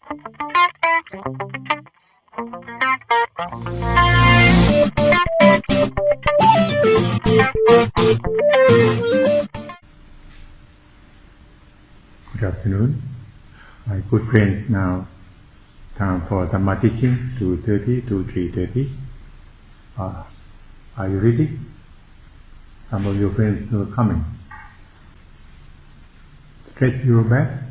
Good afternoon, my good friends. Now, time for Dhamma teaching, 2:30 to 3:30. Are you ready? Some of your friends are coming. Stretch your back,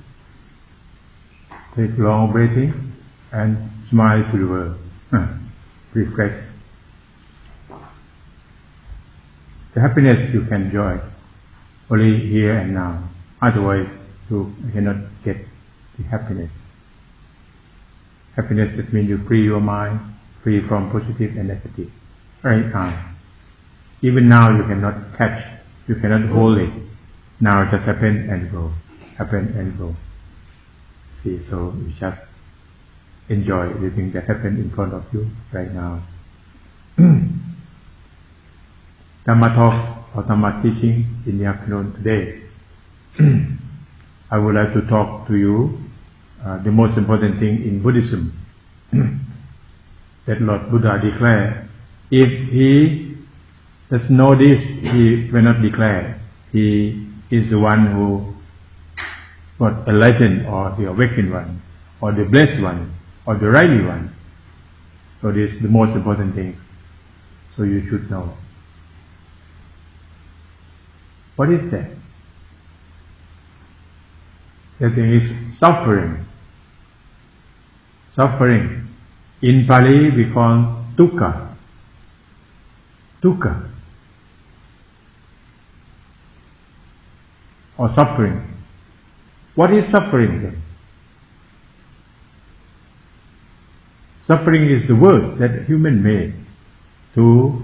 take long breathing, and smile to the world. Refresh. The happiness you can enjoy only here and now. Otherwise, you cannot get the happiness. Happiness, that means you free your mind, free from positive and negative. Right now. Even now you cannot catch, you cannot hold it. Now it just happen and go, happen and go. See, so you just enjoy everything that happened in front of you right now. Dhamma talk or Dhamma teaching in the afternoon today. I would like to talk to you the most important thing in Buddhism that Lord Buddha declared. If he does know this, he will not declare. He is the one who got enlightened, or the awakened one, or the blessed one, or the rightly one. So this is the most important thing. So you should know. What is that? That thing is suffering. Suffering. In Pali we call dukkha. Dukkha. Or suffering. What is suffering then? Suffering is the word that human made to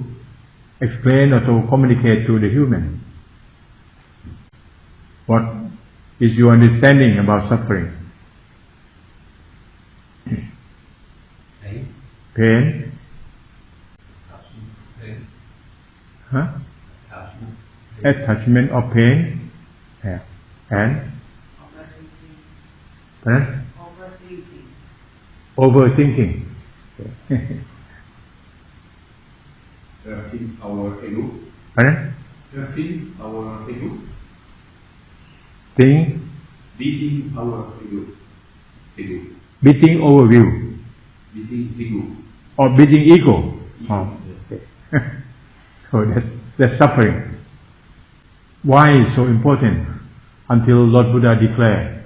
explain or to communicate to the human. What is your understanding about suffering? Pain? Huh? Attachment of pain? Yeah. And? Overthinking. Hurting our ego. Pardon? Hurting our ego. Think? Beating our ego. Ego. Beating overview. Beating ego. Or beating ego. Oh, okay. So that's suffering. Why is so important? Until Lord Buddha declared,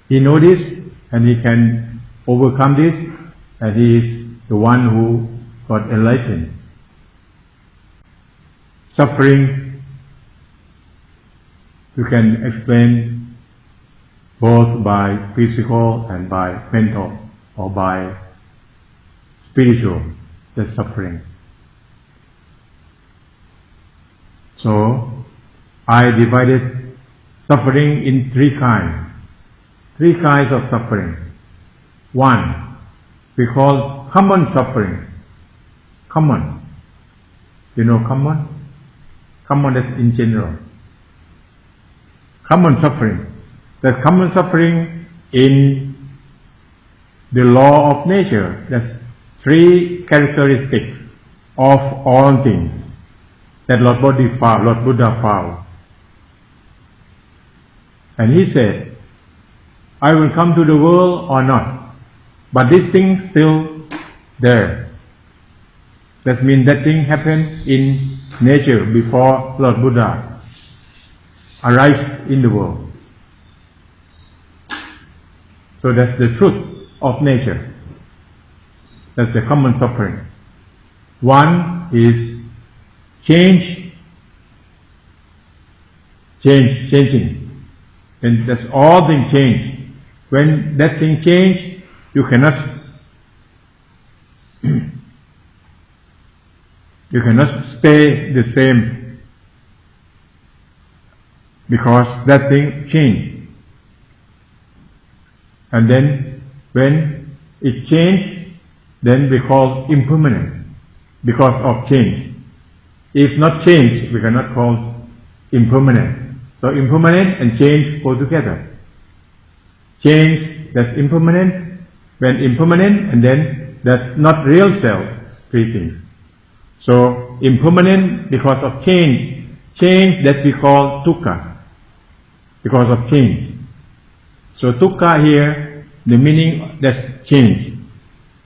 he knows this and he can overcome this, and he is the one who got enlightened. Suffering, you can explain both by physical and by mental, or by spiritual, the suffering. So, I divided suffering in three kinds. Three kinds of suffering. One, we call common suffering. Common. You know common? Common is in general. Common suffering. That common suffering in the law of nature. That's three characteristics of all things that Lord Buddha found. And he said, I will come to the world or not, but this thing still there. That means that thing happened in nature before Lord Buddha arrived in the world. So that's the truth of nature. That's the common suffering. One is changing. And that's all things change. When that thing change, you cannot stay the same, because that thing changed. And then when it changed, then we call impermanent because of change. If not change, we cannot call impermanent. So impermanent and change go together. Change, that's impermanent, when impermanent, and then that's not real self, 3 things. So impermanent because of change that we call dukkha, because of change. So dukkha here, the meaning that's change,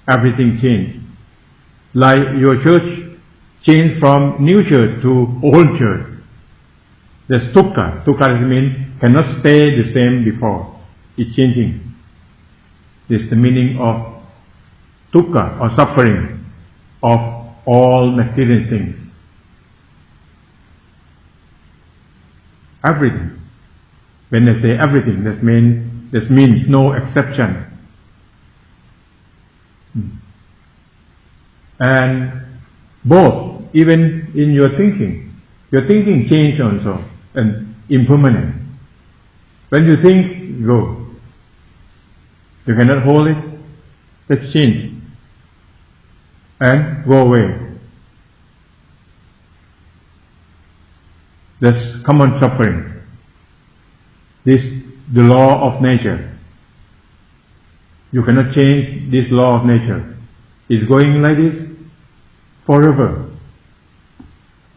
everything change. Like your church changed from new church to old church. That's dukkha. Dukkha means cannot stay the same before. It's changing. This is the meaning of dukkha or suffering of all material things. Everything. When I say everything, that means no exception. And both, even in your thinking change also, and impermanent. When you think, go. You cannot hold it, let's change. And go away. That's common suffering. This the law of nature. You cannot change this law of nature. It's going like this forever.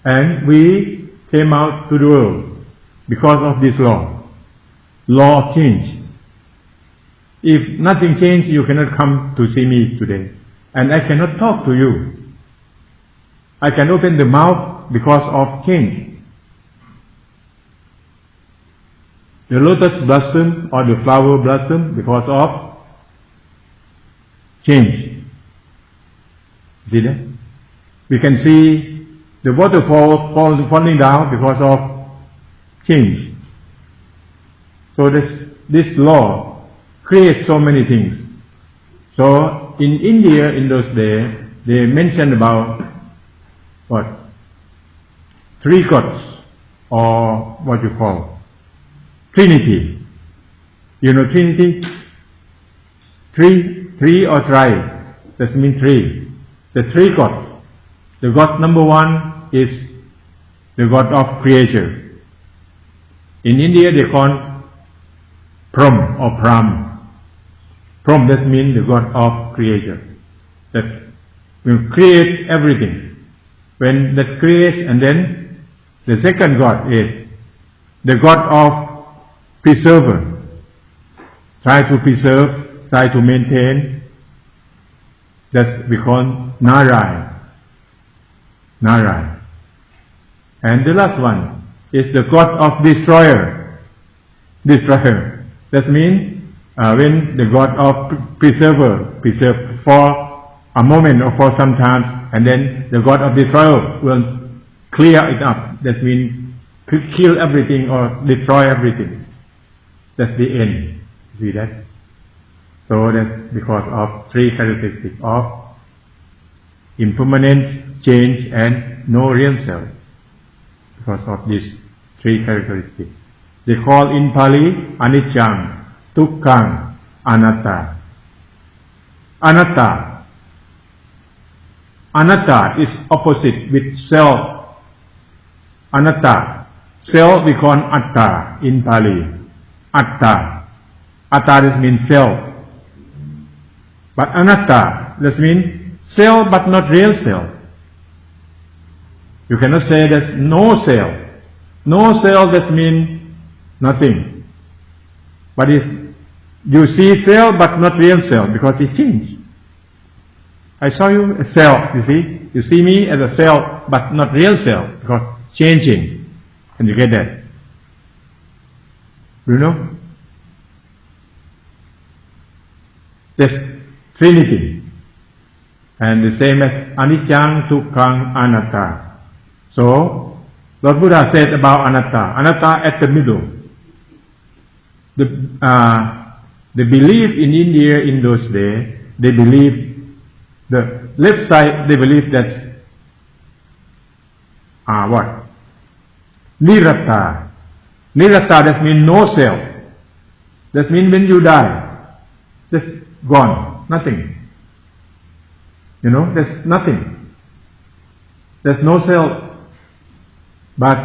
And we came out to the world because of this law of change. If nothing changed, you cannot come to see me today. And I cannot talk to you. I can open the mouth because of change. The lotus blossom or the flower blossom because of change. See that? We can see the waterfall falling down because of change. So this law creates so many things. So in India in those days, they mentioned about what? 3 gods, or what you call Trinity. You know Trinity? Three or tri. That means 3. The 3 gods. The God number 1 is the God of creation. In India they call Pram or Pram. Pram, that means the God of creation. That will create everything. When that creates, and then the second God is the God of preserver. Try to preserve, try to maintain. That we call Narayan. Narayan. And the last one is the God of destroyer. Destroyer. That means when the God of preserve for a moment or for some time, and then the God of destroyer will clear it up. That means kill everything or destroy everything. That's the end. See that? So that's because of 3 characteristics of impermanence, change, and no real self. Because of these 3 characteristics. They call in Pali anicca, dukkha, anatta. Anatta. Anatta is opposite with self. Anatta. Self we call atta in Pali. Atta. Atta means self. But anatta, that means self but not real self. You cannot say there's no self. No self, that means nothing. But you see self but not real self because it changed. I saw you as self, you see. You see me as a self but not real self because changing. Can you get that? Do you know? That's Trinity. And the same as anicca, dukkha, anatta. So, Lord Buddha said about anatta. Anatta at the middle. The belief in India in those days, they believe the left side, they believe that's what? Niratta. Niratta, that means no self. That means when you die, that's gone. Nothing. You know, there's nothing. There's no self. But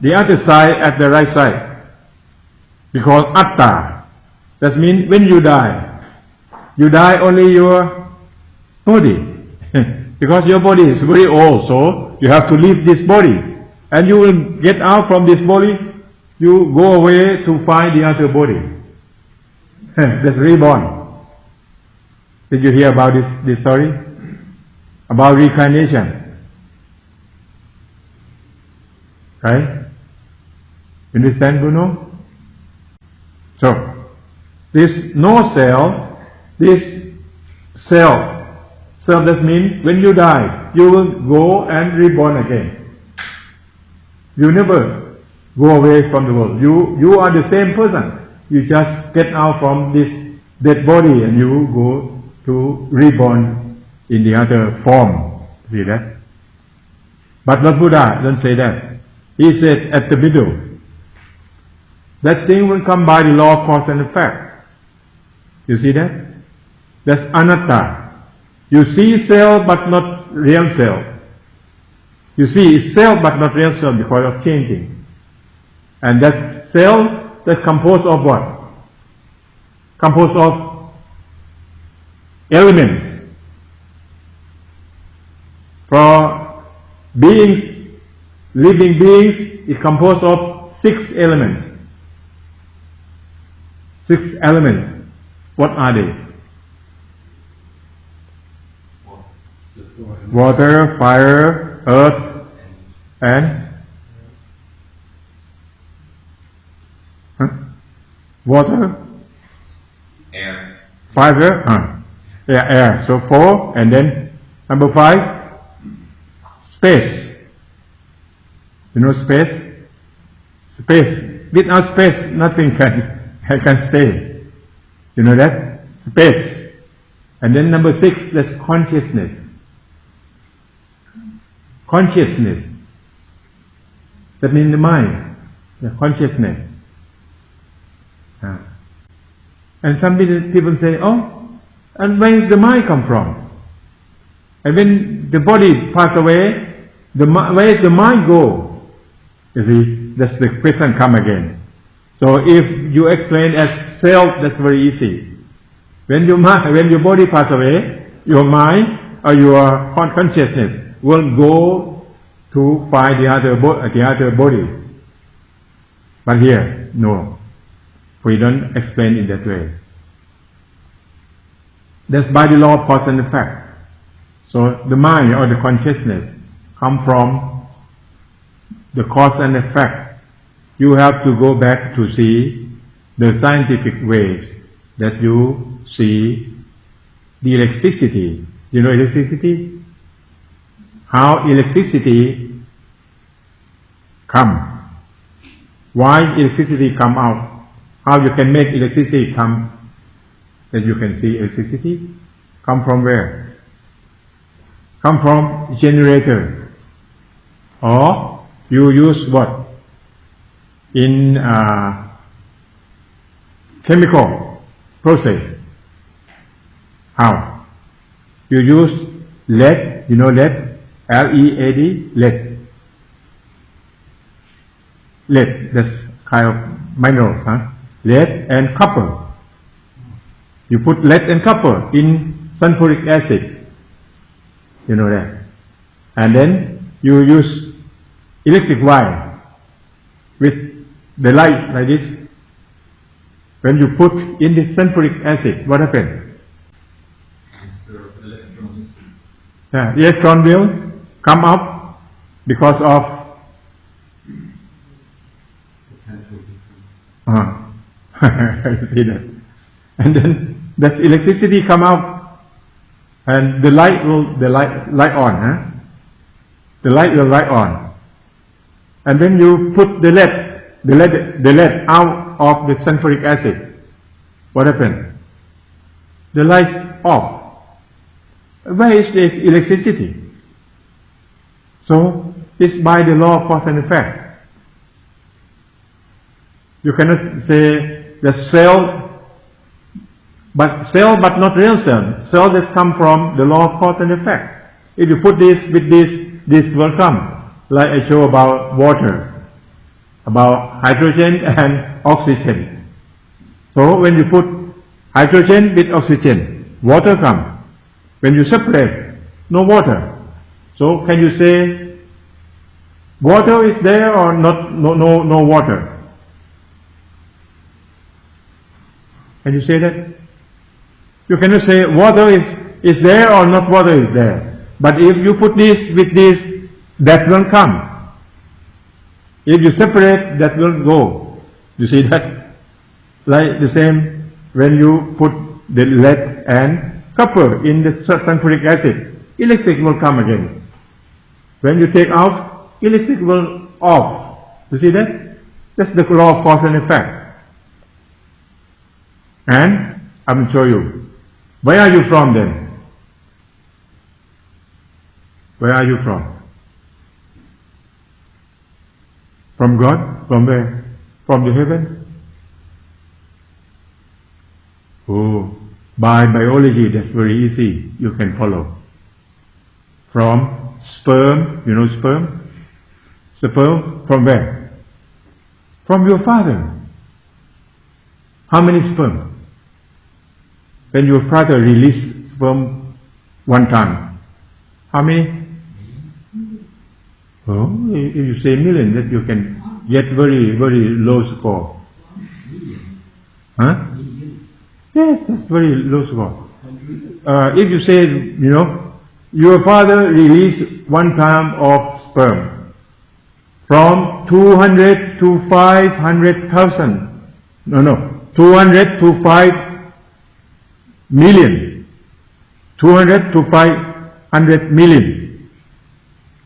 the other side, at the right side, we call atta. That means when you die, You die only your body. Because your body is very old, so you have to leave this body. And you will get out from this body, you go away to find the other body. That's reborn. Did you hear about this story? About reincarnation. Right? You understand, Bruno? So, this no self, this self that means when you die, you will go and reborn again. You never go away from the world. You are the same person. You just get out from this dead body and you go to reborn in the other form. See that? But Lord Buddha don't say that. He said at the middle. That thing will come by the law of cause and effect. You see that? That's anatta. You see self but not real self. You see self but not real self because of changing. And that self that's composed of what? Composed of elements. For beings, living beings, is composed of 6 elements. 6 elements. What are they? Water, fire, earth, and water, Air. fire, air. So 4, and then number 5, space. You know space? Space. Without space, nothing can stay. You know that? Space. And then number 6, that's consciousness. Consciousness. That means the mind. The consciousness. And some people say, oh, and where does the mind come from? And when the body passes away, where does the mind go? You see, that's the question come again. So if you explain as self, that's very easy. When your body passes away, your mind or your consciousness will go to find the other body. But here, no. We don't explain in that way. That's by the law of cause and effect. So the mind or the consciousness come from the cause and effect. You have to go back to see the scientific ways that you see the electricity. You know electricity? How electricity come? Why electricity come out? How you can make electricity come? That you can see electricity come from where? Come from generator. Or you use what? In chemical process. How? You use lead. You know lead? L-E-A-D, lead. Lead, that's kind of mineral, lead and copper. You put lead and copper in sulfuric acid. You know that. And then you use electric wire with the light like this. When you put in the sulfuric acid, what happens? The electron will come up because of you see that. And then does electricity come out and the light will light on, The light will light on. And then you put the lead out of the sulfuric acid. What happens? The light off. Where is the electricity? So it's by the law of cause and effect. You cannot say the cell but not real cell. Cell that come from the law of cause and effect. If you put this with this will come. Like I show about water, about hydrogen and oxygen. So when you put hydrogen with oxygen, water come. When you separate, no water. So can you say water is there or no water? Can you say that? You cannot say water is there or not water is there. But if you put this with this, that will come. If you separate, that will go. You see that? Like the same when you put the lead and copper in the sulfuric acid, electric will come again. When you take out, electric will off. You see that? That's the law of cause and effect. And I will show you. Where are you from then? Where are you from? From God? From where? From the heaven? Oh, by biology, that's very easy. You can follow. From sperm, you know sperm? Sperm from where? From your father. How many sperm? When your father released sperm one time, how many? Oh, if you say million, that you can get very, very low score. Huh? Yes, that's very low score. If you say, you know, your father released one time of sperm from 200 to 500,000. No, 200 to 5 million. 200 to 500 million.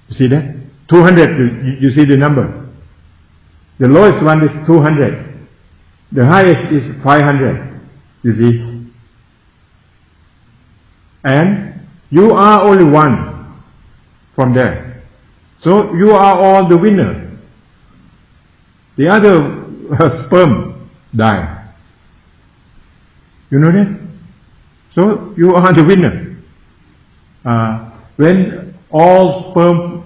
You see that? 200, you see the number. The lowest one is 200. The highest is 500. You see? And you are only one from there. So you are all the winner. The other sperm die. You know that? So you are the winner. When all sperm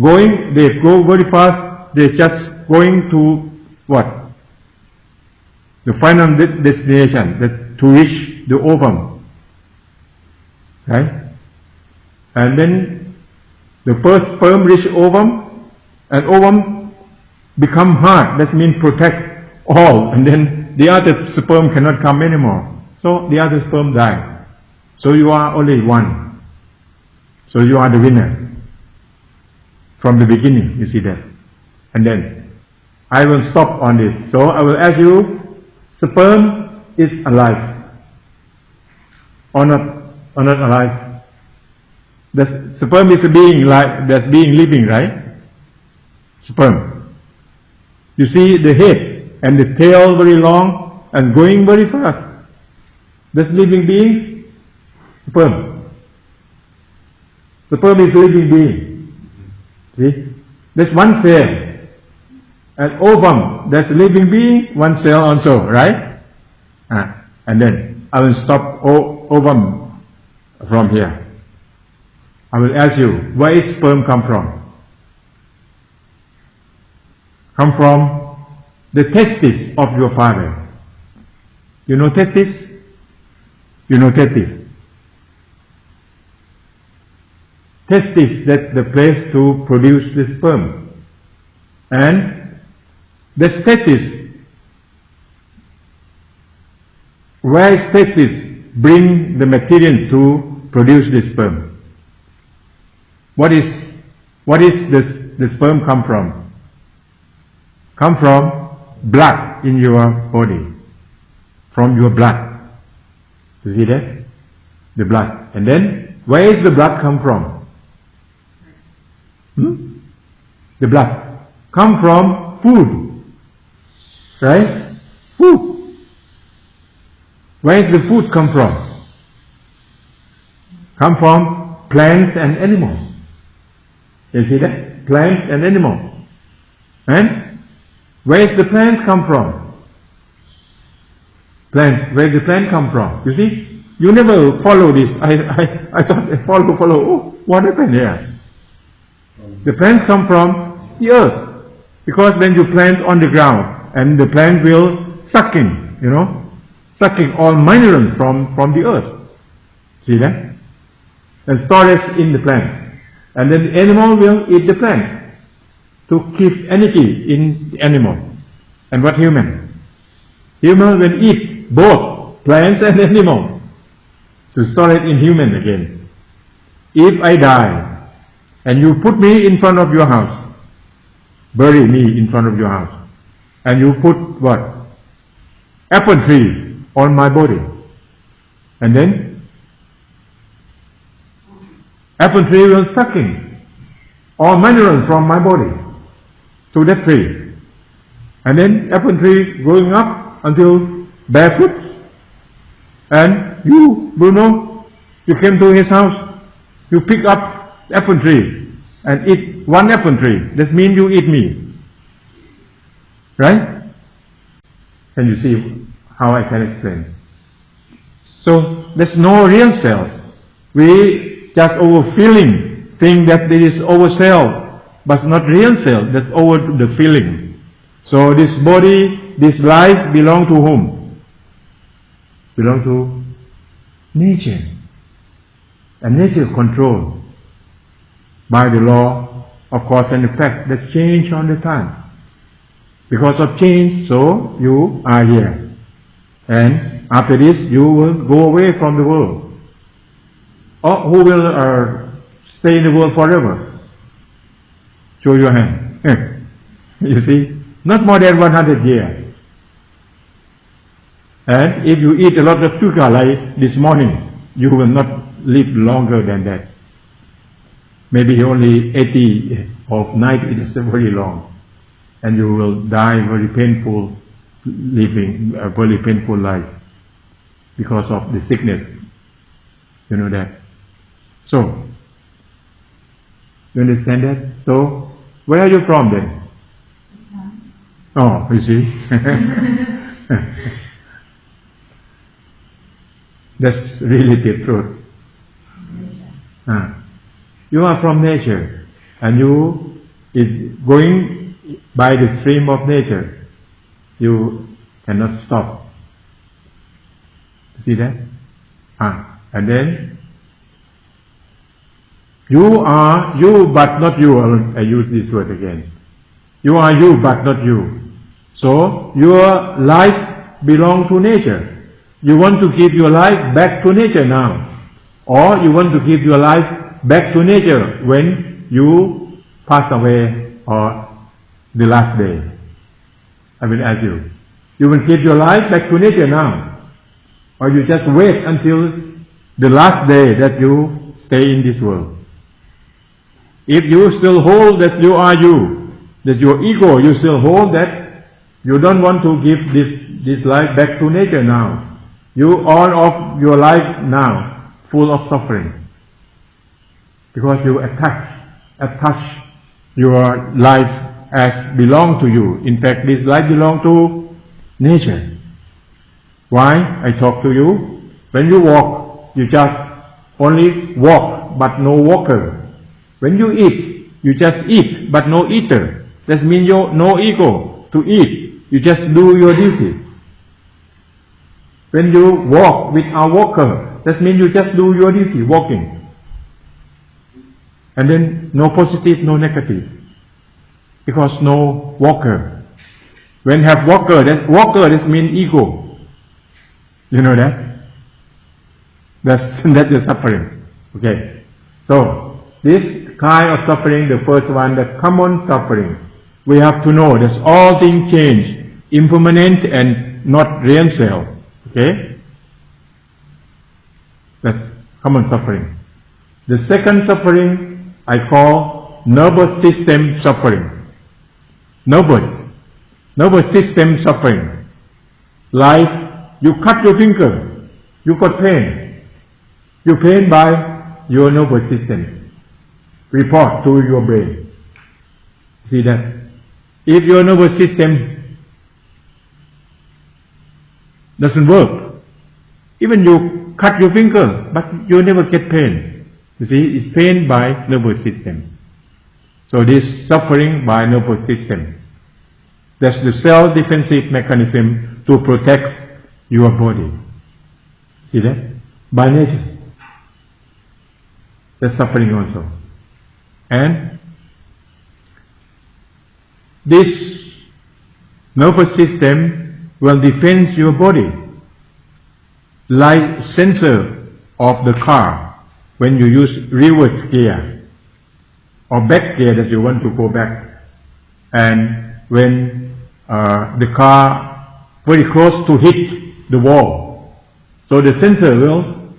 going, they go very fast, they just going to what? The final destination, that to reach the ovum. Right? And then the first sperm reach ovum, and ovum become hard, that means protect all, and then the other sperm cannot come anymore. So the other sperm die. So you are only one. So you are the winner. From the beginning, you see that. And then, I will stop on this. So I will ask you, sperm is alive. Or not alive? The sperm is a being that's being living, right? Sperm. You see the head and the tail very long and going very fast. That's living beings. Sperm. Sperm is a living being. See? There's one cell. And ovum, that's a living being, one cell also, right? And then I will stop ovum from here. I will ask you, where is sperm come from? Come from the testis of your father. You know testis? You know testis? Testis, that's the place to produce the sperm. And the testis, where testis bring the material to produce the sperm? What is the sperm come from? Come from blood in your body. From your blood. You see that? The blood. And then, where is the blood come from? The blood come from food, right? Food. Where is the food come from? Come from plants and animals. You see that? Plants and animals. And where is the plant come from? Plant. Where does the plant come from? You see? You never follow this. I thought I follow. Oh, what happened here? The plants come from the earth. Because when you plant on the ground, and the plant will sucking, sucking all minerals from the earth. See that? And storage in the plant. And then the animal will eat the plant to keep energy in the animal. And what human? Human will eat both plants and animal to store it in human again. If I die and you put me in front of your house, bury me in front of your house, and you put what? Apple tree on my body, and then apple tree will sucking all minerals from my body to that tree, and then apple tree going up until barefoot, and you, Bruno, you came to his house, you pick up apple tree and eat one apple tree. That means you eat me, right? Can you see how I can explain? So there's no real self. We just overfeeling, think that there is over self, but not real self. That's over the feeling. So this body, this life belong to whom? Belong to nature. And nature controlled by the law of cause and effect that change all the time. Because of change, so you are here. And after this, you will go away from the world. Or who will stay in the world forever? Show your hand. You see? Not more than 100 years. And if you eat a lot of sugar like this morning, you will not live longer than that. Maybe only 80 or 90, it is very long. And you will die very painful living, a very painful life because of the sickness. You know that. So, you understand that? So, where are you from then? Oh, you see? That's really the truth. You are from nature, and you is going by the stream of nature. You cannot stop. See that? And then you are you, but not you. I use this word again. You are you, but not you. So your life belongs to nature. You want to give your life back to nature now, or you want to give your life back to nature when you pass away or the last day. I will ask you. You will give your life back to nature now, or you just wait until the last day that you stay in this world. If you still hold that you are you, that your ego, you still hold that you don't want to give this life back to nature now. You all of your life now full of suffering because you attach your life as belong to you. In fact, this life belong to nature. Why? I talk to you. When you walk, you just only walk, but no walker. When you eat, you just eat, but no eater. That means you no ego to eat. You just do your duty. When you walk without walker, that means you just do your duty, walking. And then no positive, no negative. Because no walker. When have walker, that means ego. You know that? That's the suffering. Okay. So, this kind of suffering, the first one, the common suffering. We have to know that all things change, impermanent and not real self. Okay? That's common suffering. The second suffering I call nervous system suffering. Nervous system suffering. Like you cut your finger, you got pain. You pain by your nervous system. Report to your brain. See that? If your nervous system doesn't work, even you cut your finger, but you never get pain. You see, it's pain by nervous system. So this suffering by nervous system. That's the self-defensive mechanism to protect your body. See that? By nature. That's suffering also. And this nervous system will defend your body like sensor of the car when you use reverse gear or back gear that you want to go back, and when the car very close to hit the wall, so the sensor will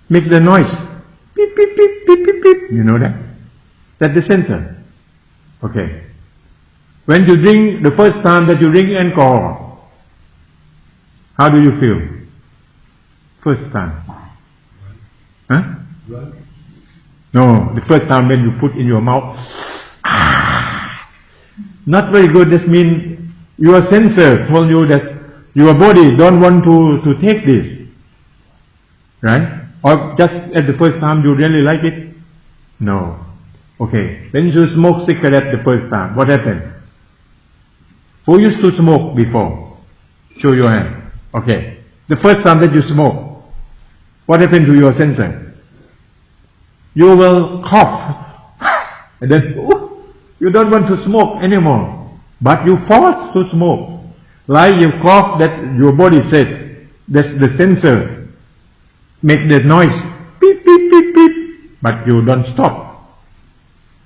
make the noise, beep beep beep beep beep beep. You know that? That's the sensor. Okay. When you drink, the first time that you drink alcohol, how do you feel? First time. Huh? No, the first time when you put in your mouth, not very good. This means your sensor told you that your body don't want to take this, right? Or just at the first time you really like it? No. Okay. When you smoke cigarette the first time, what happened? Who used to smoke before? Show your hand. Okay. The first time that you smoke, what happened to your sensor? You will cough. And then, you don't want to smoke anymore. But you force to smoke. Like you cough, that your body said, that's the sensor. Make the noise. Beep, beep, beep, beep. But you don't stop.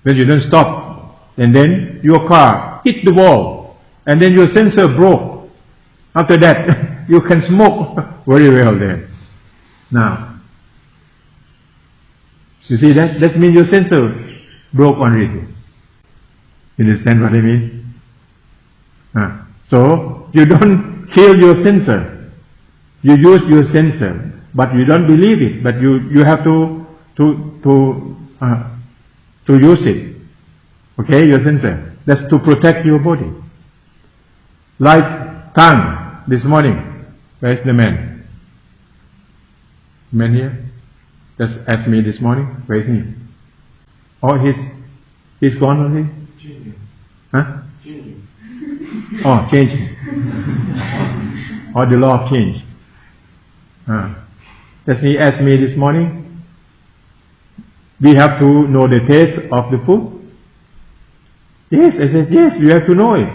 When you don't stop, and then your car hit the wall. And then your sensor broke. After that, you can smoke very well then. Now, you see that? That means your sensor broke already. You understand what I mean? So, you don't kill your sensor. You use your sensor, but you don't believe it. But you have to use it. Okay, your sensor. That's to protect your body. Like tongue this morning. Where's the man? Man here? Just asked me this morning. Where is he? Oh, he's gone already? Changing. Huh? Changing. Oh, changing. Or the law of change. Just he asked me this morning, we have to know the taste of the food? Yes, I said, yes, you have to know it.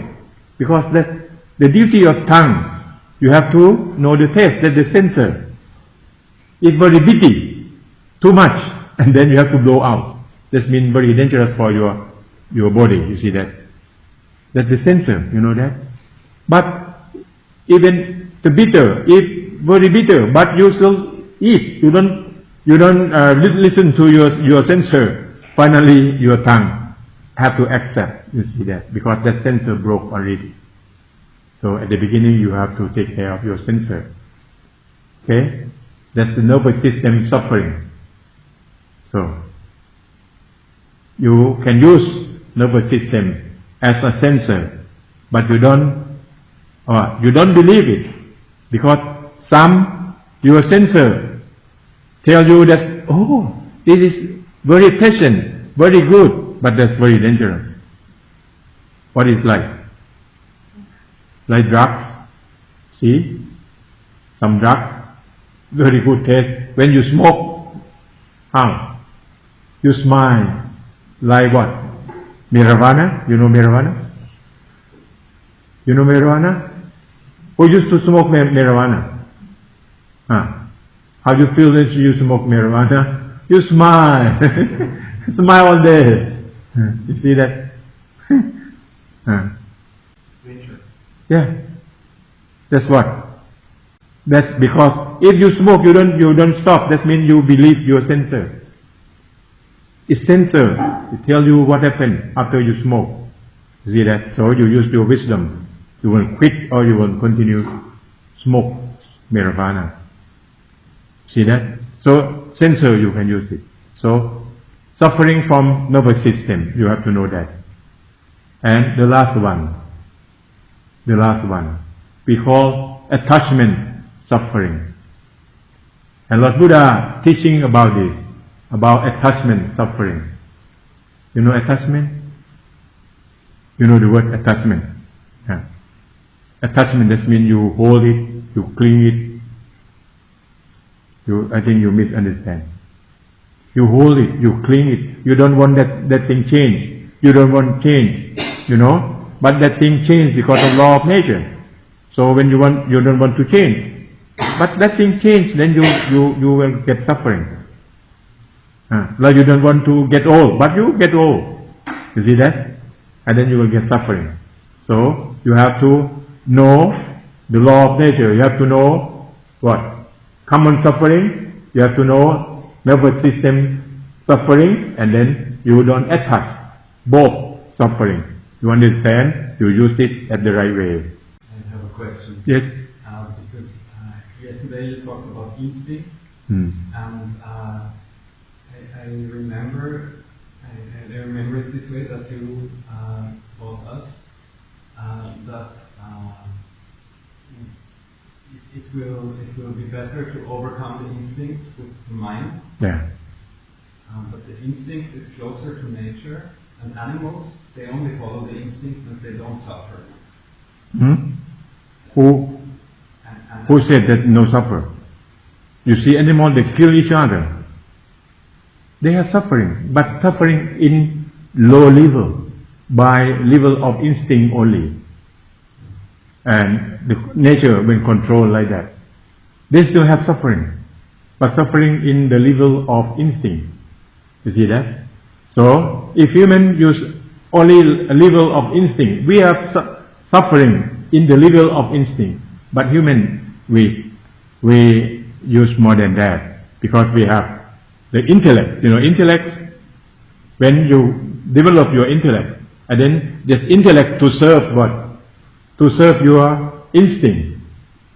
Because that's the duty of tongue. You have to know the taste, that's the sensor. It's very bitty, too much, and then you have to blow out. That means very dangerous for your body, you see that? That's the sensor, you know that? But even the bitter, if very bitter, but you still eat, you don't listen to your sensor. Finally, your tongue have to accept, you see that? Because that sensor broke already. So at the beginning, you have to take care of your sensor. Okay? That's the nervous system suffering. So, you can use nervous system as a sensor, but you don't believe it, because your sensor tell you that, oh, this is very pleasant, very good, but that's very dangerous. What is like? Like drugs. See? Some drugs, very good taste. When you smoke, how? You smile. Like what? Marijuana? You know marijuana? You know marijuana? Who used to smoke marijuana? How do you feel when you smoke marijuana? You smile. Smile all day. You see that? Nature. Yeah. That's what. That's because if you smoke, you don't stop. That means you believe your sensor. It's sensor. It tells you what happened after you smoke. You see that? So you use your wisdom. You will quit or you will continue smoke marijuana. See that? So sensor, you can use it. So suffering from nervous system, you have to know that. And the last one, we call attachment suffering. And Lord Buddha teaching about this, about attachment suffering. You know attachment? You know the word attachment? Yeah. Attachment, that means you hold it, you cling it. I think you misunderstand. You hold it, you cling it. You don't want that thing change. You don't want change, But that thing change because of law of nature. So when you don't want to change. But that thing change, then you will get suffering. Like you don't want to get old, but you get old. You see that? And then you will get suffering. So you have to know the law of nature. You have to know what? Common suffering. You have to know nervous system suffering, and then you don't attach both suffering. You understand? You use it at the right way. I have a question. Yes. Because yesterday you talked about instinct, Hmm. and I remember it this way, that you taught us that it will be better to overcome the instinct with the mind. Yeah. But the instinct is closer to nature, and animals, they only follow the instinct and they don't suffer. Hmm? Who said that no suffer? You see animals, they kill each other. They are suffering, but suffering in low level, by level of instinct only. And the nature when controlled like that, they still have suffering, but suffering in the level of instinct. You see that? So if humans use only a level of instinct, we have suffering in the level of instinct. But human, we use more than that, because we have the intellect. Intellect, when you develop your intellect, and then this intellect to serve what? To serve your instinct.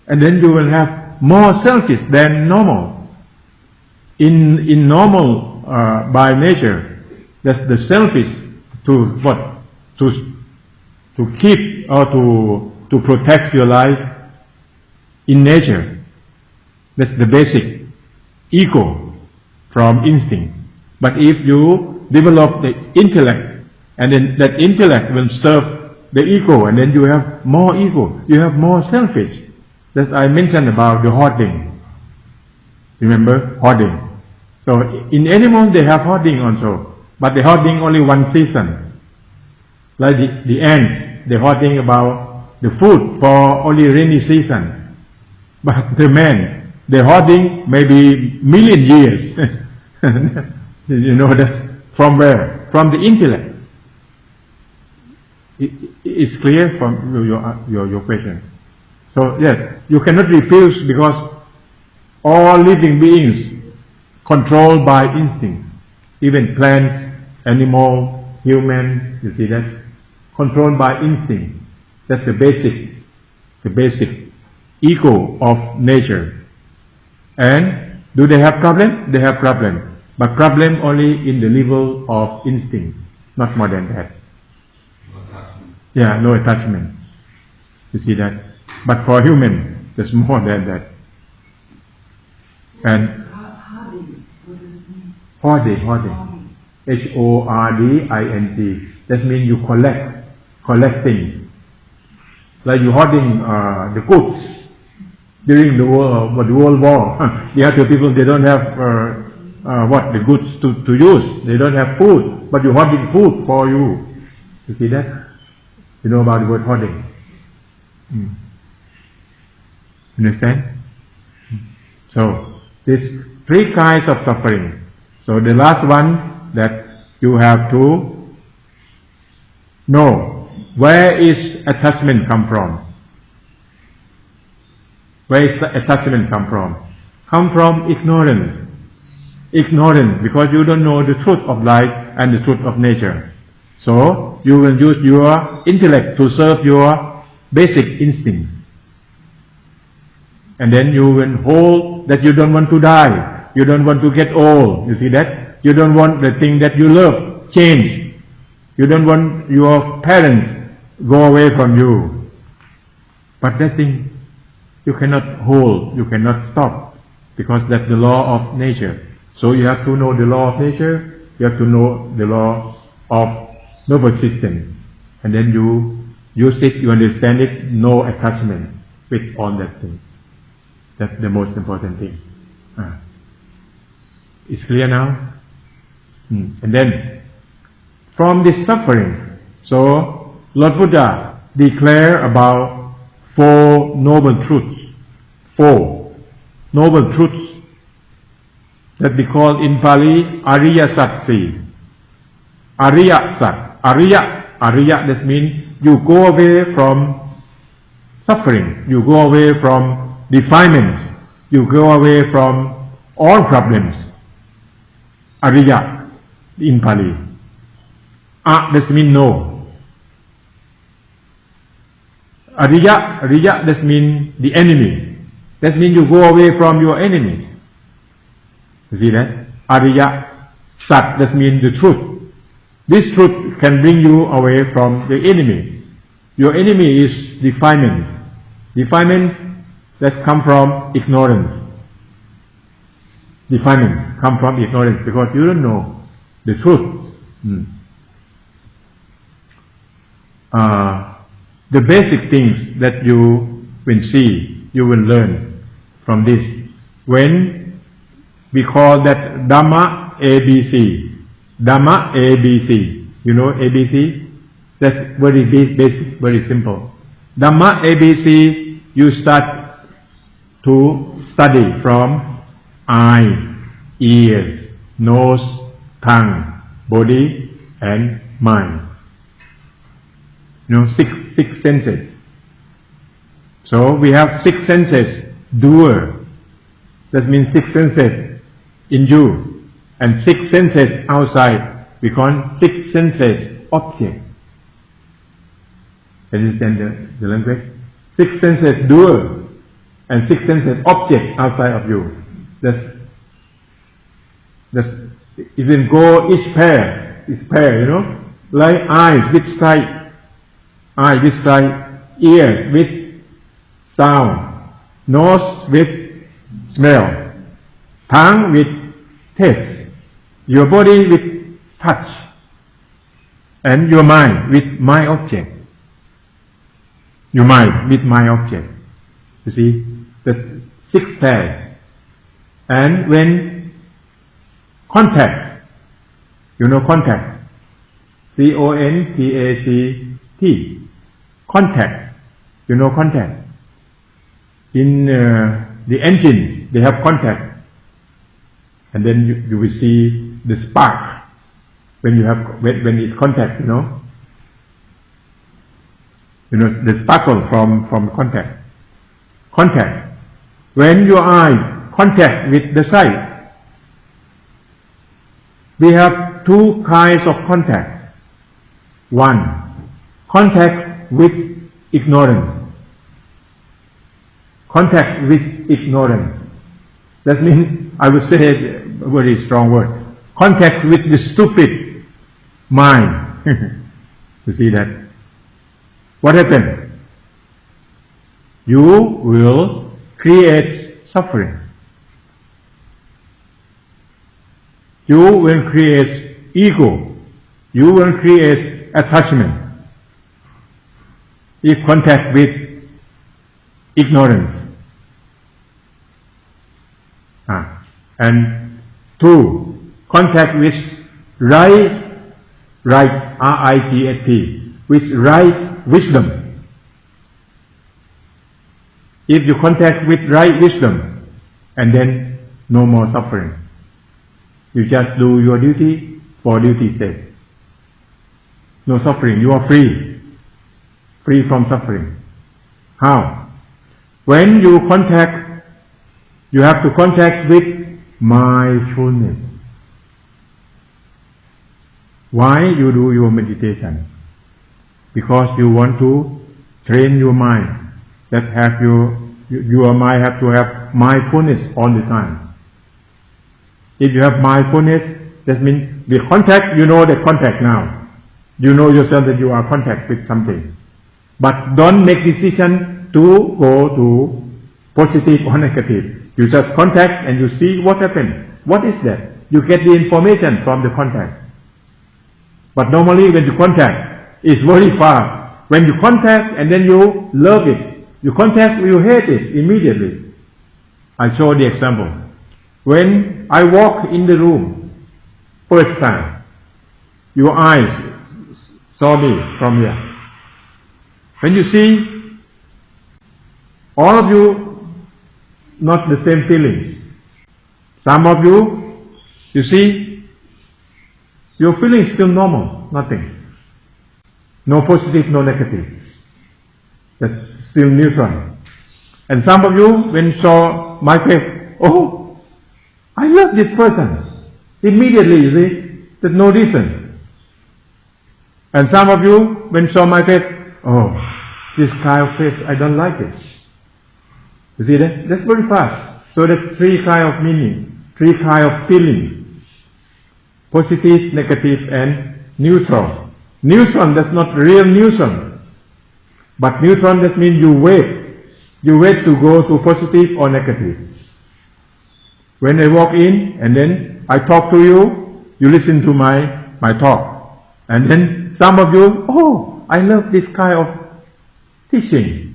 And then you will have more selfish than normal. In normal, by nature, that's the selfish to what? To keep or to protect your life in nature. That's the basic ego from instinct. But if you develop the intellect, and then that intellect will serve the ego, and then you have more ego, you have more selfish. That I mentioned about the hoarding. Remember hoarding? So in animals they have hoarding also, but they hoarding only one season. Like the ants, they hoarding about the food for only rainy season. But the man, they hoarding maybe million years. That's from where? From the intellect. It's clear from your question. So yes, you cannot refuse, because all living beings controlled by instinct. Even plants, animal, human, you see that? Controlled by instinct. That's the basic ego of nature. And do they have problem? They have problem. But problem only in the level of instinct, not more than that. Yeah, no attachment. You see that? But for human, there's more than that. And hoarding. HORDING. That means you collect things. Like you hoarding the goods during the World War. The other people, they don't have the goods to use. They don't have food, but you hoarding food for you. You see that? You know about the word hoarding? Understand? So, these three kinds of suffering. So the last one, that you have to know, where is attachment come from? Where is the attachment come from? Come from ignorance. Ignorance, because you don't know the truth of life and the truth of nature. So you will use your intellect to serve your basic instincts. And then you will hold that you don't want to die. You don't want to get old. You see that? You don't want the thing that you love change. You don't want your parents go away from you. But that thing you cannot hold, you cannot stop, because that's the law of nature. So you have to know the law of nature, you have to know the law of nervous system, and then you use it, you understand it, no attachment with all that thing. That's the most important thing. It's clear now? And then, from this suffering, so Lord Buddha declared about 4 noble truths. 4 noble truths that we call in Pali Ariya Satsi. Ariya Sat. Ariya, that means you go away from suffering, you go away from defilements, you go away from all problems. Ariya in Pali. That means no. Ariya, that means the enemy. That means you go away from your enemy. You see that? Ariya Sat, that means the truth. This truth can bring you away from the enemy. Your enemy is defilement. Defilement that come from ignorance. Defilement come from ignorance because you don't know the truth. The basic things that you will see, you will learn from this. When we call that Dhamma ABC. Dhamma ABC. You know ABC? That's very basic, very simple. Dhamma ABC, you start to study from eyes, ears, nose, tongue, body, and mind. You know, six senses. So we have 6 senses, doer. That means 6 senses in you. And 6 senses outside, we call 6 senses object. Can you understand the language? 6 senses doer and 6 senses object outside of you. That's even go each pair, you know, like eyes with sight, ears with sound, nose with smell, tongue with taste. Your body with touch, and your mind with my object. Your mind with my object. You see, the 6 pairs. And when contact, you know contact, C-O-N-T-A-C-T, contact, you know contact. In the engine, they have contact. And then you will see the spark when it's contact, you know the sparkle from contact. When your eyes contact with the sight, we have 2 kinds of contact. 1, contact with ignorance. Contact with ignorance. That means, I would say a very strong word. Contact with the stupid mind. You see that? What happened? You will create suffering. You will create ego. You will create attachment. If contact with ignorance. And 2, contact with right, R-I-G-H-T, with right wisdom. If you contact with right wisdom, and then no more suffering. You just do your duty for duty's sake. No suffering, you are free. Free from suffering. How? When you contact, you have to contact with mindfulness. Why you do your meditation? Because you want to train your mind. That have your mind have to have mindfulness all the time. If you have mindfulness, that means the contact, you know the contact now. You know yourself that you are in contact with something. But don't make decision to go to positive or negative. You just contact and you see what happened. What is that? You get the information from the contact. But normally when you contact, it's very fast. When you contact and then you love it. You contact, you hate it immediately. I show the example. When I walk in the room first time. Your eyes saw me from here. When you see, all of you, not the same feeling. Some of you see, your feeling is still normal, nothing. No positive, no negative. That's still neutral. And some of you, when you saw my face, oh, I love this person. Immediately, you see, there's no reason. And some of you, when you saw my face, oh, this kind of face, I don't like it. You see that? That's very fast. So there's three kind of meaning, three kind of feelings. Positive, negative, and neutral. Neutron, that's not real neutron. But neutron, that means you wait. You wait to go to positive or negative. When I walk in, and then I talk to you, you listen to my talk. And then some of you, oh, I love this kind of teaching.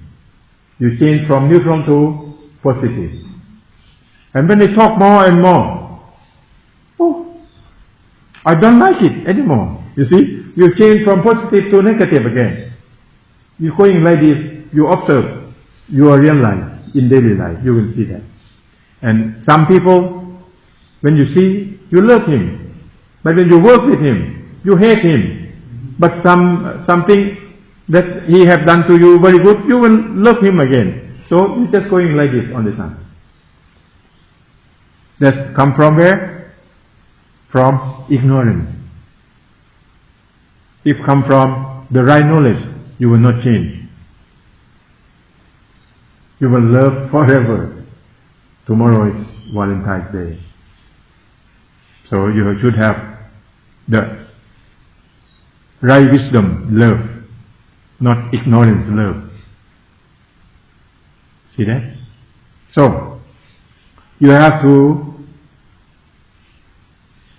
You change from neutral to positive. And when they talk more and more, oh, I don't like it anymore. You see, you change from positive to negative again. You're going like this, you observe your real life, in daily life, you will see that. And some people, when you see, you love him. But when you work with him, you hate him. But something that he have done to you very good, you will love him again. So you're just going like this on the sun. That come from where? From ignorance. If come from the right knowledge, you will not change. You will love forever. Tomorrow is Valentine's Day. So you should have the right wisdom, love, not ignorance, love. See that? So, you have to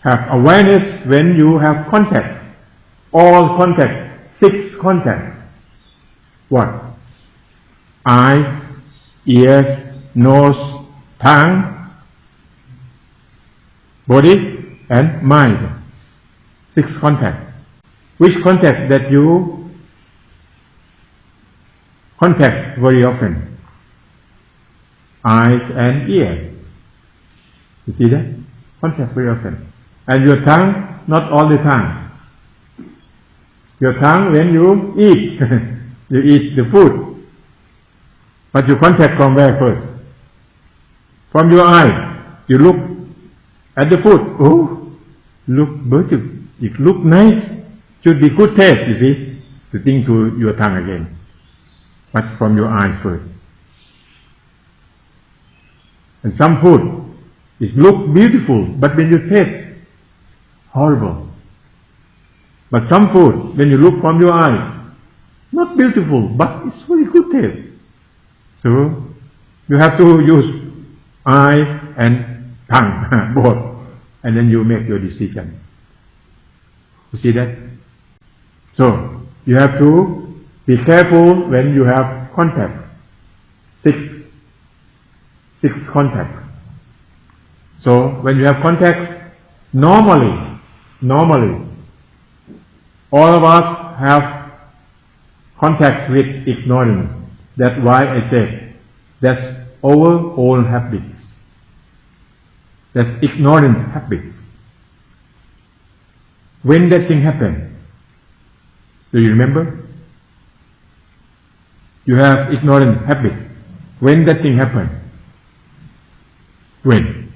have awareness when you have contact. All contact, 6 contact. What? Eyes, ears, nose, tongue, body, and mind. 6 contact. Which contact that you contact very often? Eyes and ears. You see that? Contact very often. And your tongue, not all the time. Your tongue when you eat, you eat the food. But you contact from where first? From your eyes. You look at the food. Oh, look beautiful. It look nice. Should be good taste, you see. To think to your tongue again. But from your eyes first. And some food, it look beautiful, but when you taste, horrible. But some food, when you look from your eyes, not beautiful, but it's very good taste. So, you have to use eyes and tongue, both. And then you make your decision. You see that? So, you have to be careful when you have contact. 6 contacts. So, when you have contact, normally, all of us have contact with ignorance. That's why I say, that's our old habits. That's ignorance habits. When that thing happened, do you remember? You have ignorance habit. When that thing happened? When?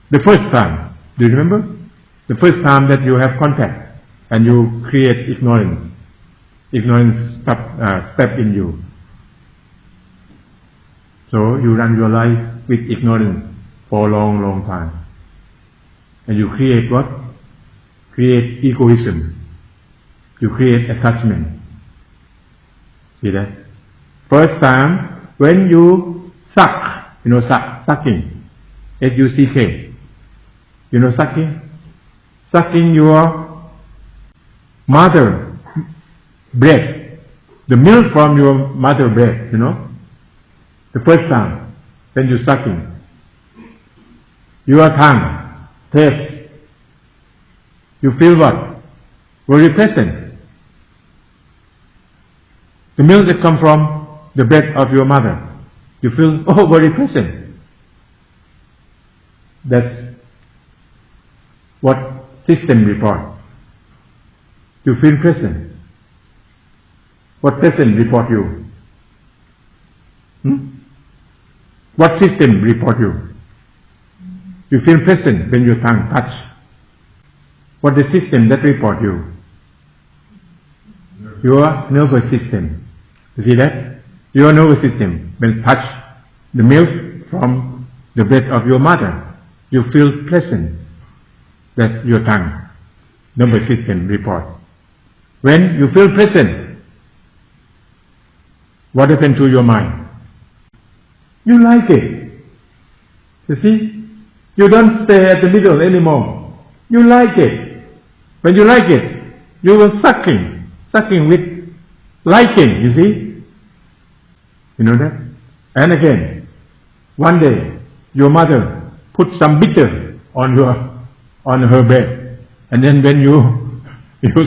The first time. Do you remember? The first time that you have contact and you create ignorance. Ignorance step in you. So you run your life with ignorance for a long time. And you create what? Create egoism. You create attachment. See that? First time, when you suck, sucking. S-U-C-K. You know sucking? Sucking your mother breast. The milk from your mother breast, The first time, when you sucking. Your tongue, taste. You feel what? Very pleasant. The milk that comes from the breast of your mother, you feel, oh, very pleasant. That's what system report. You feel pleasant. What pleasant report you? What system report you? You feel pleasant when your tongue touch. What the system that report you? Your nervous system. You see that? Your nervous system will touch the milk from the breast of your mother. You feel pleasant. That's your tongue. Nervous system report. When you feel pleasant, what happens to your mind? You like it. You see? You don't stay at the middle anymore. You like it. When you like it, you will sucking with liking, you see? You know that? And again, one day, your mother put some bitter on her bread, and then when you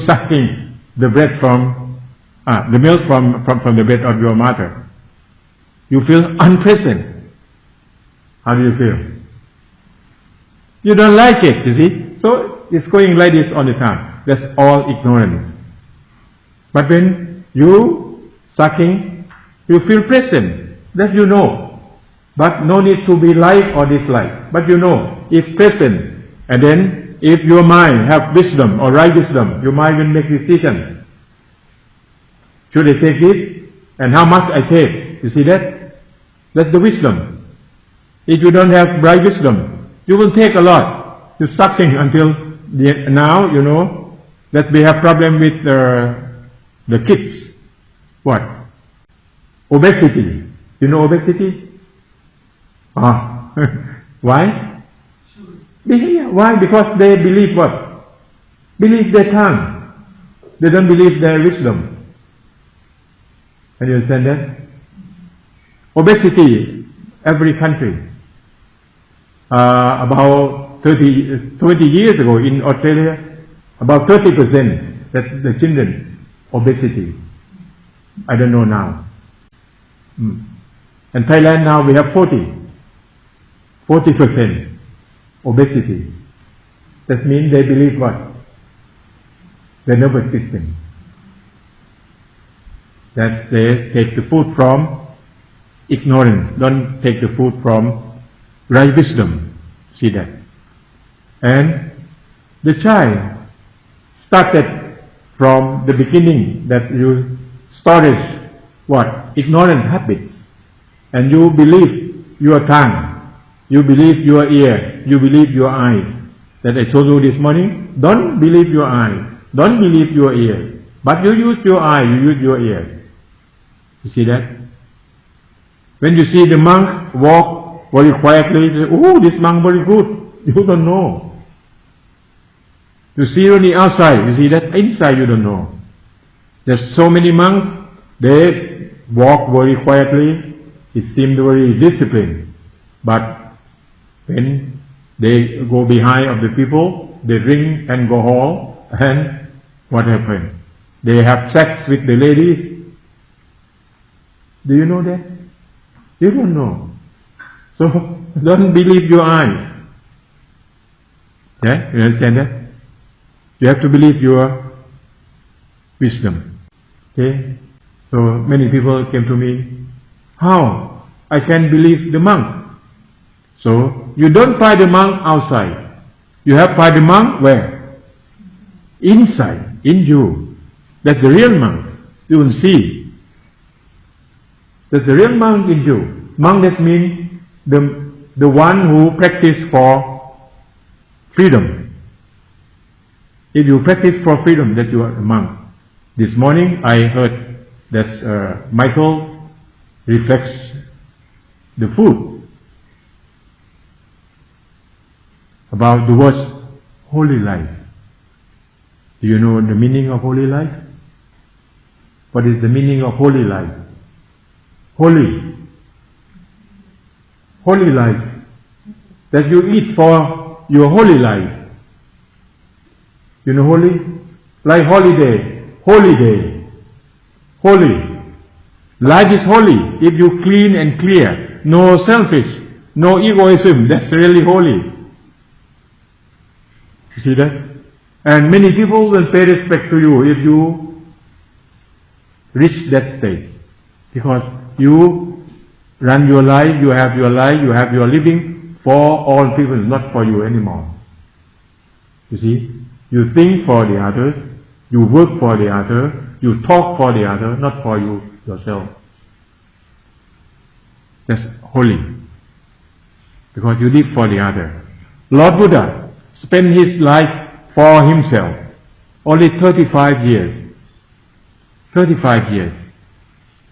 sucking the bread from the milk from the bread of your mother, you feel unpleasant. How do you feel? You don't like it, you see? So it's going like this all the time. That's all ignorance. But when you sucking, you feel pleasant. That you know. But no need to be like or dislike. But you know, it's pleasant. And then if your mind have wisdom or right wisdom, your mind will make decision. Should I take this? And how much I take? You see that? That's the wisdom. If you don't have right wisdom, you will take a lot. You're sucking until now, you know, that we have problem with the kids. What? Obesity. You know obesity? Why? Why? Because they believe what? Believe their tongue. They don't believe their wisdom. Can you understand that? Obesity, every country. About 20 years ago in Australia, about 30% that the children obesity. I don't know now. And Thailand now we have 40% obesity. That means they believe what? The nervous system. That they take the food from ignorance. Don't take the food from right wisdom. See that? And the child started from the beginning that you storage what? Ignorant habits. And you believe your tongue. You believe your ear. You believe your eyes. That I told you this morning. Don't believe your eyes. Don't believe your ears. But you use your eye. You use your ears. You see that? When you see the monk walk very quietly, you say, oh, this monk very good. You don't know. You see on the outside, you see that inside you don't know. There's so many monks, they walk very quietly, it seems very disciplined. But when they go behind of the people, they drink and go home, and what happened? They have sex with the ladies. Do you know that? You don't know. So don't believe your eyes. Yeah, you understand that? You have to believe your wisdom. Okay? So many people came to me, how I can believe the monk? So you don't find the monk outside. You have find the monk where? Inside, in you. That's the real monk. You will see. That's the real monk in you. Monk, that means the one who practice for freedom. If you practice for freedom, that you are a monk. This morning I heard that Michael reflects the food about the word holy life. Do you know the meaning of holy life? What is the meaning of holy life? Holy life, that you eat for your holy life. You know holy? Like holiday. Holiday. Holy. Life is holy. If you clean and clear, no selfish, no egoism, that's really holy. You see that? And many people will pay respect to you if you reach that stage. Because you run your life, you have your living for all people, not for you anymore. You see? You think for the others, you work for the other, you talk for the other, not for you yourself. That's holy. Because you live for the other. Lord Buddha spent his life for himself. Only 35 years. 35 years.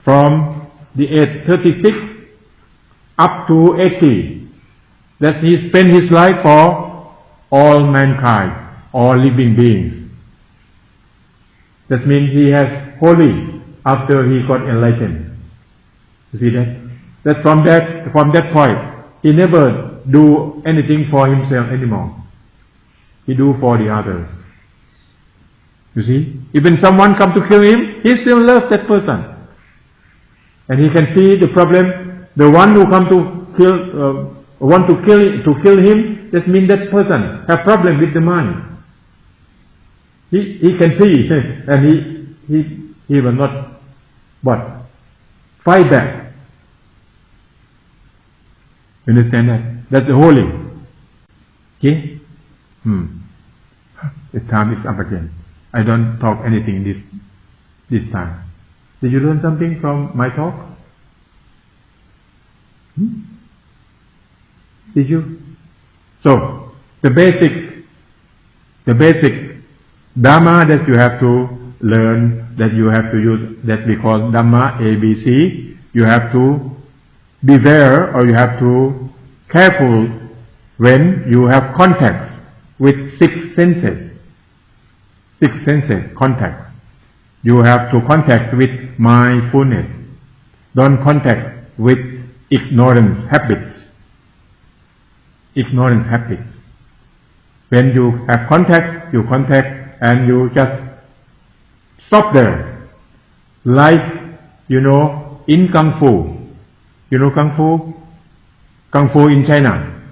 From the age 36 up to 80. That he spent his life for all mankind, all living beings. That means he has holy after he got enlightened. You see that? That from that point, he never do anything for himself anymore. He do for the others. You see? Even someone come to kill him, he still loves that person. And he can see the problem. The one who come to kill, want to kill him, that means that person have problem with the mind. He can see, and he will not fight back. You understand that? That's the holy. Okay? The time is up again. I don't talk anything this time. Did you learn something from my talk? Did you? So, the basic Dhamma that you have to learn, that you have to use, that we call Dhamma ABC, you have to beware, or you have to careful when you have contacts with six senses. Six senses, contacts. You have to contact with mindfulness. Don't contact with ignorance habits. Ignorance habits. When you have contact, you contact and you just stop there. Like, in Kung Fu. You know Kung Fu? Kung Fu in China.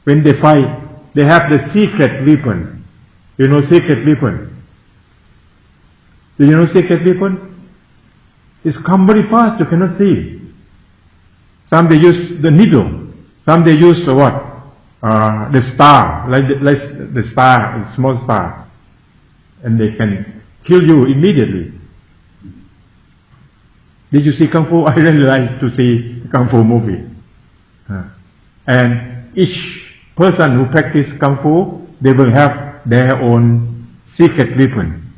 When they fight, they have the secret weapon. You know secret weapon? Do you know secret weapon? It's come very fast, you cannot see. Some they use the needle. Some they use the star, like the star, a small star. And they can kill you immediately. Did you see Kung Fu? I really like to see Kung Fu movie. And each person who practice Kung Fu, they will have their own secret weapon.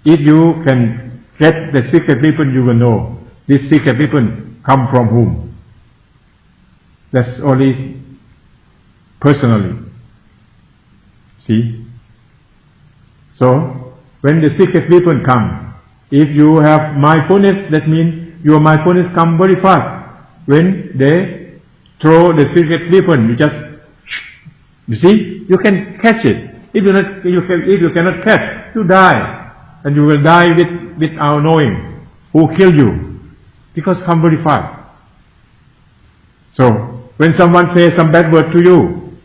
If you can get the secret weapon, you will know this secret weapon come from whom. That's only personally. See? So, when the secret weapon come, if you have mindfulness, that means your mindfulness come very fast. When they throw the secret weapon, you see, you can catch it. If you cannot catch, you die. And you will die without knowing who killed you. Because come very fast. So, when someone says some bad word to you,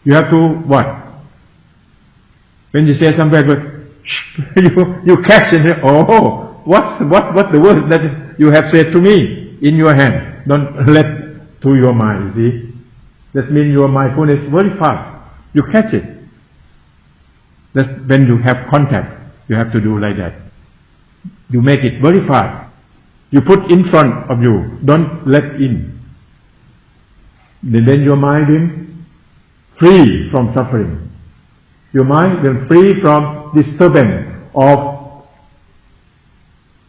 you have to what? When you say some bad word, you catch it. Oh, what's the words that you have said to me in your hand? Don't let to your mind, you see. That means your mindfulness very fast. You catch it. That's when you have contact. You have to do like that. You make it very fast. You put in front of you. Don't let in. Then your mind will free from suffering. Your mind will free from disturbance of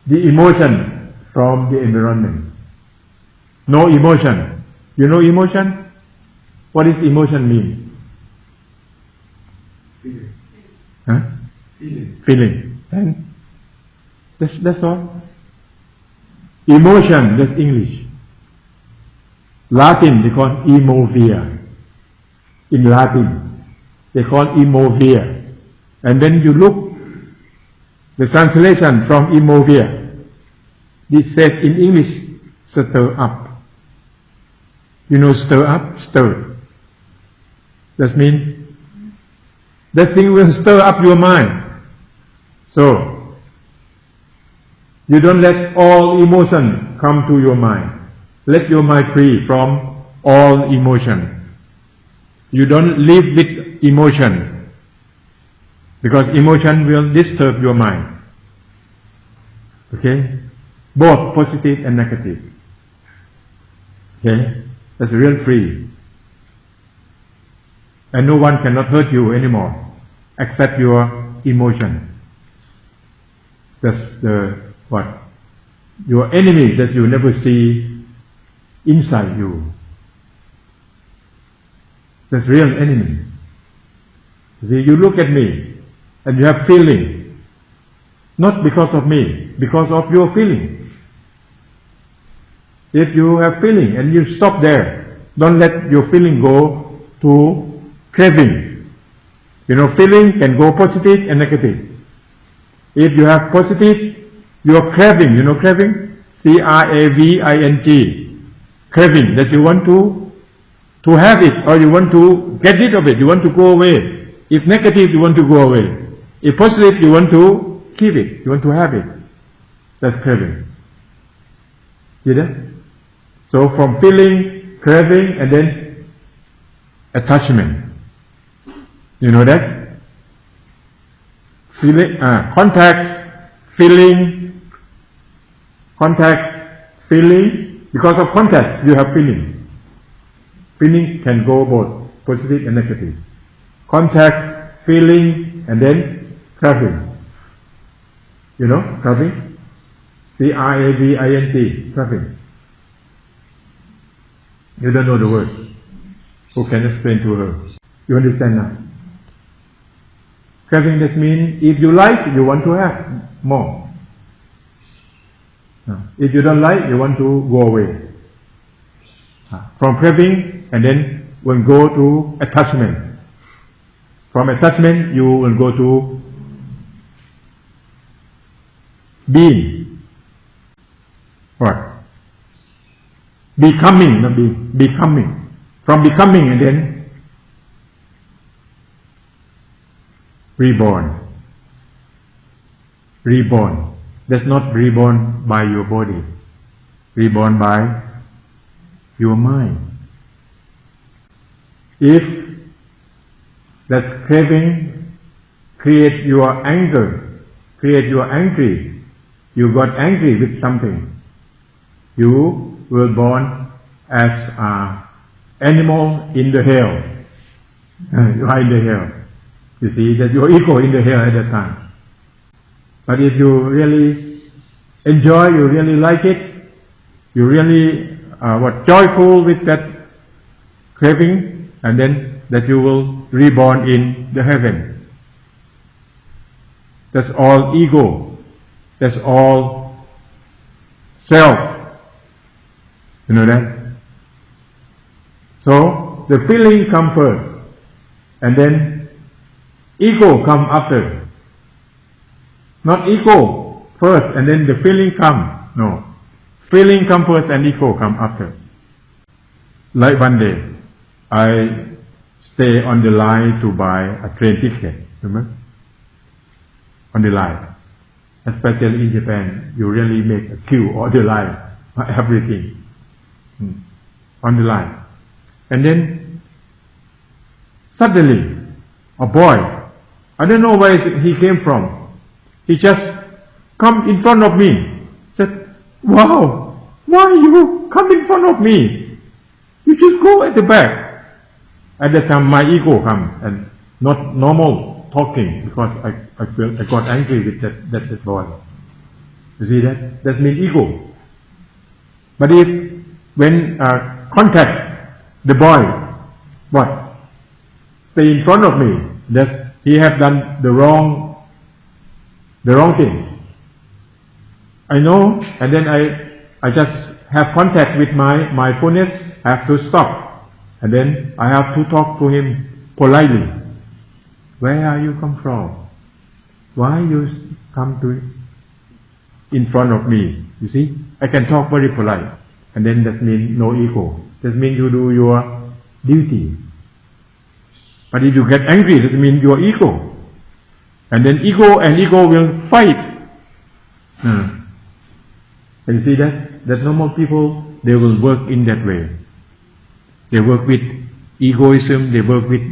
the emotion from the environment. No emotion. You know emotion? What does emotion mean? Feeling. Huh? Feeling. And that's all. Emotion, that's English. Latin, they call emovia. In Latin. They call emovia. And when you look the translation from emovia, it says in English, stir up. You know, stir up, stir. That means that thing will stir up your mind. So, you don't let all emotion come to your mind. Let your mind free from all emotion. You don't live with emotion, because emotion will disturb your mind. Okay? Both positive and negative. Okay? That's real free. And no one cannot hurt you anymore, except your emotion. That's your enemy that you never see inside you. That's real enemy. See, you look at me and you have feeling, not because of me, because of your feeling. If you have feeling and you stop there, don't let your feeling go to craving. You know, feeling can go positive and negative. If you have positive, you are craving. You know craving? C-R-A-V-I-G. Craving, that you want to have it, or you want to get rid of it, you want to go away. If negative, you want to go away. If positive, you want to keep it, you want to have it. That's craving. See that? So from feeling, craving, and then attachment. You know that? Feeling, contact, feeling, because of contact you have feeling. Feeling can go both positive and negative. Contact, feeling, and then craving. You know, craving? C-R-A-V-I-N-G, craving. You don't know the word. Who can explain to her? You understand now? Craving, that means if you like, you want to have more. If you don't like, you want to go away. From craving, and then will go to attachment. From attachment, you will go to being. What? Becoming, not being. Becoming. From becoming, and then reborn. Reborn. That's not reborn by your body. Reborn by your mind. If that craving create your anger, create your angry, you got angry with something, you will born as an animal in the hell. You are in the hell. You see that your ego in the hell at that time. But if you really enjoy, you really like it, you really joyful with that craving, and then that you will reborn in the heaven. That's all ego. That's all self. You know that? So the feeling come first, and then ego come after. Not ego first and then the feeling come. No. Feeling come first and ego come after. Like one day, I stay on the line to buy a train ticket. Remember? On the line. Especially in Japan, you really make a queue on the line. Everything. On the line. And then, suddenly, a boy, I don't know where he came from. He just come in front of me. Said, "Wow, why you come in front of me? You just go at the back." At that time, my ego come and not normal talking, because I got angry with that boy. You see that? That means ego. But if when contact the boy, what? Stay in front of me, that he have done the wrong thing. I know, and then I just have contact with my mindfulness, I have to stop, and then I have to talk to him politely. Where are you come from? Why you come to in front of me? You see, I can talk very polite, and then that means no ego. That means you do your duty. But if you get angry, that means your ego. And then ego and ego will fight. And you see that? That normal people, they will work in that way. They work with egoism, they work with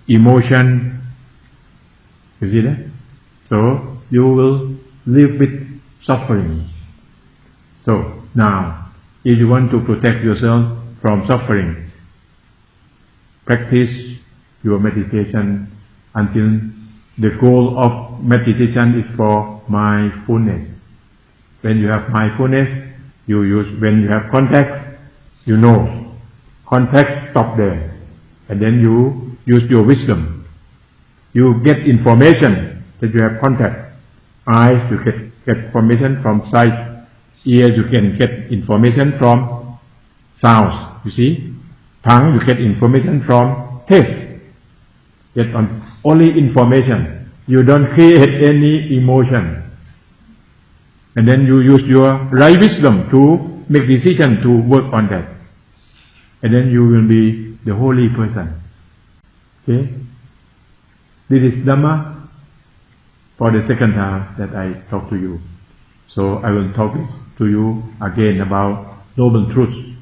emotion. You see that? So, you will live with suffering. So, now, if you want to protect yourself from suffering, practice your meditation until the goal of meditation is for mindfulness. When you have mindfulness, you use, when you have contact, you know, contact stop there. And then you use your wisdom. You get information that you have contact. Eyes, you get information from sight. Ears, you can get information from sounds. You see? Tongue, you get information from taste. Get on only information. You don't create any emotion. And then you use your right wisdom to make decision to work on that. And then you will be the holy person. Okay? This is Dhamma for the second time that I talk to you. So I will talk to you again about noble truths.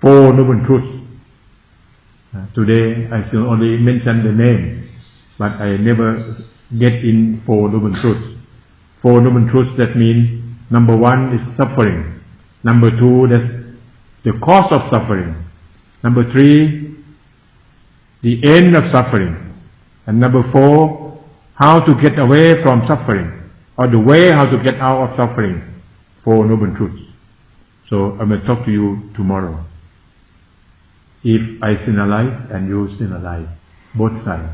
4 noble truths. Today I still only mention the name, but I never get in 4 noble truths. 4 noble truths, that means number 1 is suffering. Number 2, that's the cause of suffering. Number 3, the end of suffering. And number 4, how to get away from suffering, or the way how to get out of suffering. 4 noble truths. So I will talk to you tomorrow. If I sin alive and you sin alive, both sides,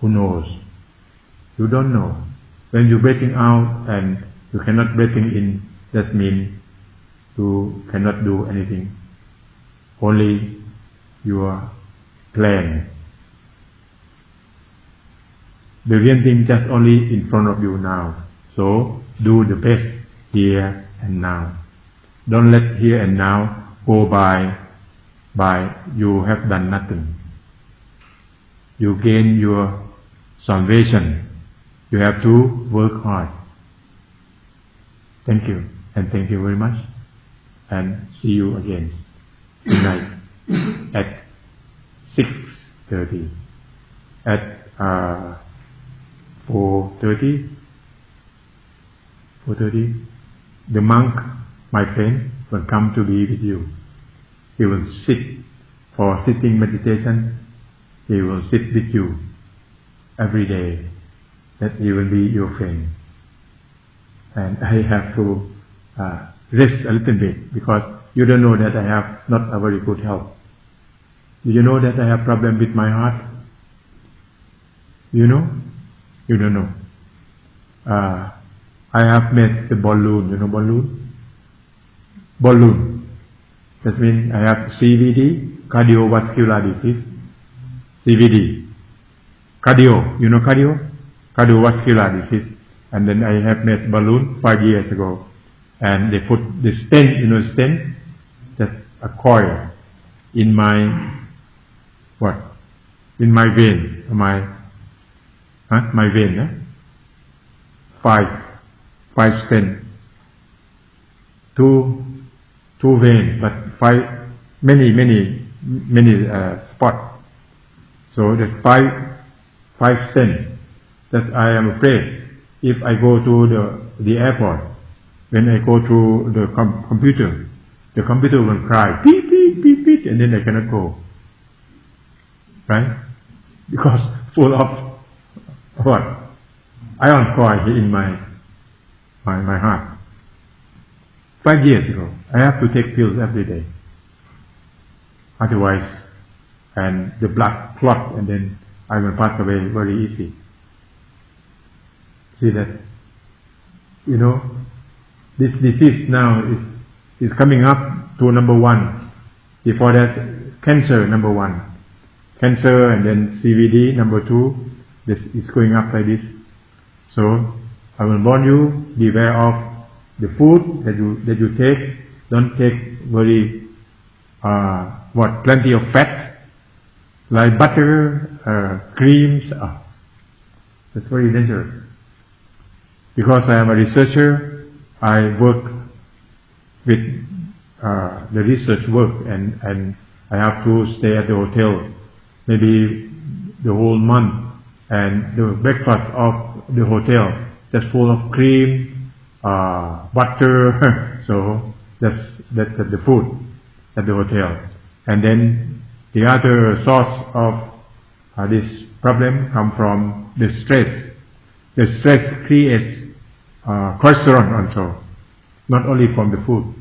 who knows? You don't know. When you're breathing out and you cannot breathing in, that means you cannot do anything. Only your plan. The real thing just only in front of you now. So do the best here and now. Don't let here and now go by you have done nothing. You gain your salvation. You have to work hard. Thank you, and thank you very much, and see you again tonight at 6:30. At 4:30, the monk, my friend, will come to be with you. He will sit for sitting meditation. He will sit with you every day. That he will be your friend. And I have to rest a little bit, because you don't know that I have not a very good health. Do you know that I have problem with my heart? You know? You don't know. I have made the balloon. You know balloon? Balloon. That means I have CVD, cardiovascular disease. CVD. Cardio. You know cardio? Cardiovascular disease. And then I have made balloon 5 years ago. And they put the stent, you know stent? That's a coil in my, what? In my vein. My vein, eh? 5 stent. Two vein, but 5, many spot. So the 5 stent. That I am afraid if I go to the airport, when I go to the computer will cry, beep, beep, beep, beep, and then I cannot go. Right? Because full of what? Iron coil in my heart. 5 years ago, I have to take pills every day. Otherwise, and the blood clot, and then I will pass away very easy. See that? You know, this disease now is coming up to number 1. Before that, cancer number 1. cancer, and then CVD number 2. This is going up like this. So I will warn you, beware of the food that you take. Don't take very plenty of fat, like butter, creams. That's very dangerous. Because I am a researcher, I work with the research work, and I have to stay at the hotel maybe the whole month, and the breakfast of the hotel just full of cream, butter. So that's the food at the hotel. And then the other source of this problem come from the stress. The stress creates cholesterol also, not only from the food.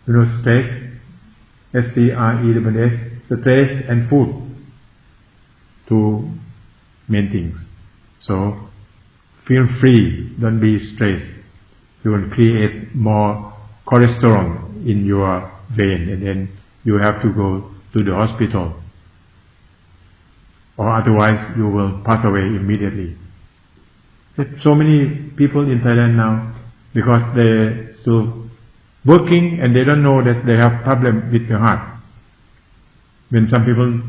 You know, stress, S-T-R-E-S-S, stress and food, two main things. So feel free, don't be stressed. You will create more cholesterol in your vein, and then you have to go to the hospital, or otherwise you will pass away immediately. There's so many people in Thailand now, because they're still working and they don't know that they have problem with the heart. When some people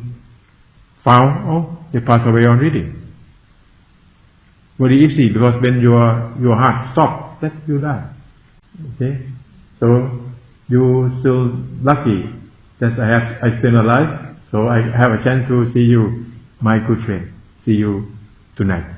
found, they pass away already. Very easy, because when your heart stops, that you die. Okay, so you still lucky that I still alive, so I have a chance to see you, my good friend. See you tonight.